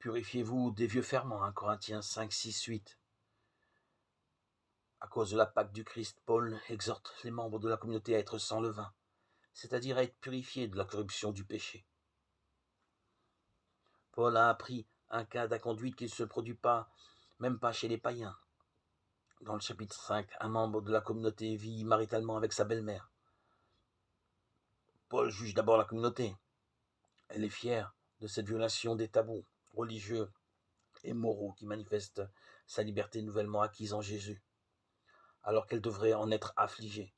Purifiez-vous des vieux ferments, 1 Corinthiens 5, 6, 8. À cause de la Pâque du Christ, Paul exhorte les membres de la communauté à être sans levain, c'est-à-dire à être purifiés de la corruption du péché. Paul a appris un cas d'inconduite qui ne se produit pas, même pas chez les païens. Dans le chapitre 5, un membre de la communauté vit maritalement avec sa belle-mère. Paul juge d'abord la communauté. Elle est fière de cette violation des tabous religieux et moraux qui manifestent sa liberté nouvellement acquise en Jésus, alors qu'elle devrait en être affligée.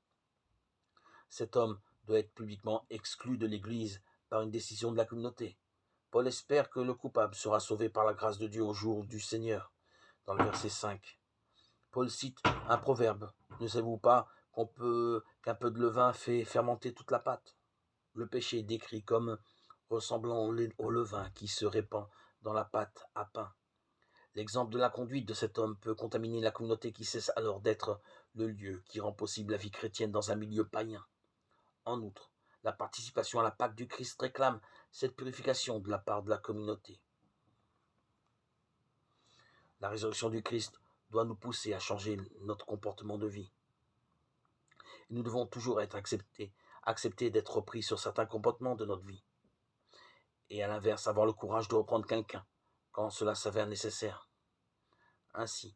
Cet homme doit être publiquement exclu de l'Église par une décision de la communauté. Paul espère que le coupable sera sauvé par la grâce de Dieu au jour du Seigneur. Dans le verset 5, Paul cite un proverbe. Ne savez-vous pas qu'un peu de levain fait fermenter toute la pâte? Le péché est décrit comme ressemblant au levain qui se répand dans la pâte à pain. L'exemple de la conduite de cet homme peut contaminer la communauté qui cesse alors d'être le lieu qui rend possible la vie chrétienne dans un milieu païen. En outre, la participation à la Pâque du Christ réclame cette purification de la part de la communauté. La résurrection du Christ doit nous pousser à changer notre comportement de vie. Et nous devons toujours être accepter d'être repris sur certains comportements de notre vie. Et à l'inverse, avoir le courage de reprendre quelqu'un quand cela s'avère nécessaire. Ainsi,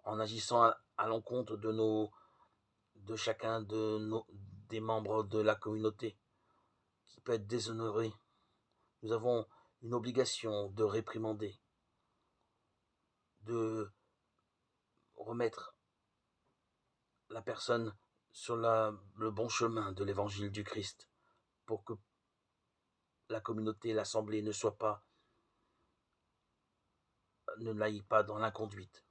en agissant à l'encontre de chacun des membres de la communauté qui peut être déshonoré, nous avons une obligation de réprimander, de remettre la personne sur le bon chemin de l'évangile du Christ pour que la communauté, l'assemblée ne n'aille pas dans l'inconduite.